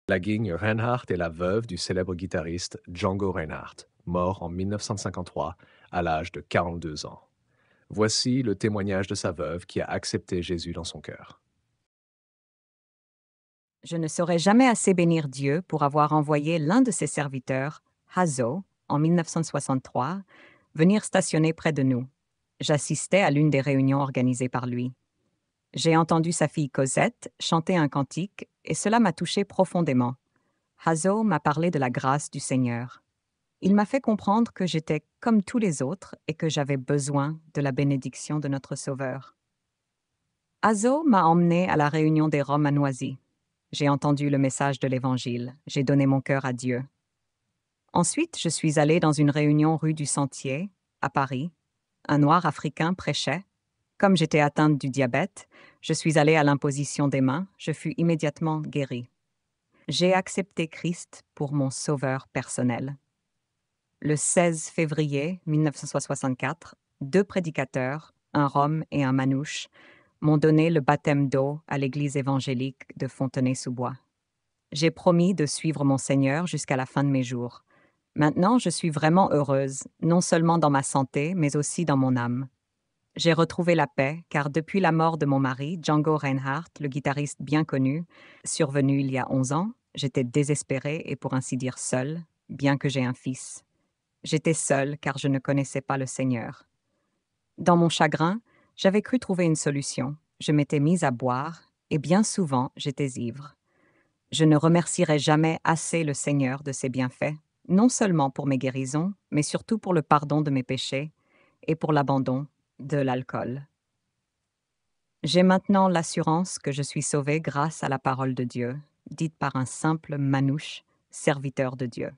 La Ging Reinhardt est la veuve du célèbre guitariste Django Reinhardt, mort en 1953 à l'âge de 42 ans. Voici le témoignage de sa veuve qui a accepté Jésus dans son cœur. Je ne saurais jamais assez bénir Dieu pour avoir envoyé l'un de ses serviteurs, Hazo, en 1963, venir stationner près de nous. J'assistais à l'une des réunions organisées par lui. J'ai entendu sa fille Cosette chanter un cantique et cela m'a touché profondément. Hazo m'a parlé de la grâce du Seigneur. Il m'a fait comprendre que j'étais comme tous les autres et que j'avais besoin de la bénédiction de notre Sauveur. Hazo m'a emmené à la réunion des Roms à Noisy. J'ai entendu le message de l'Évangile. J'ai donné mon cœur à Dieu. Ensuite, je suis allée dans une réunion rue du Sentier, à Paris. Un noir africain prêchait. Comme j'étais atteinte du diabète, je suis allée à l'imposition des mains. Je fus immédiatement guérie. J'ai accepté Christ pour mon sauveur personnel. Le 16 février 1964, deux prédicateurs, un Rom et un Manouche, m'ont donné le baptême d'eau à l'église évangélique de Fontenay-sous-Bois. J'ai promis de suivre mon Seigneur jusqu'à la fin de mes jours. Maintenant, je suis vraiment heureuse, non seulement dans ma santé, mais aussi dans mon âme. J'ai retrouvé la paix, car depuis la mort de mon mari, Django Reinhardt, le guitariste bien connu, survenu il y a 11 ans, j'étais désespérée et pour ainsi dire seule, bien que j'ai un fils. J'étais seule car je ne connaissais pas le Seigneur. Dans mon chagrin, j'avais cru trouver une solution. Je m'étais mise à boire, et bien souvent j'étais ivre. Je ne remercierai jamais assez le Seigneur de ses bienfaits, non seulement pour mes guérisons, mais surtout pour le pardon de mes péchés et pour l'abandon de l'alcool. J'ai maintenant l'assurance que je suis sauvée grâce à la parole de Dieu, dite par un simple manouche, serviteur de Dieu.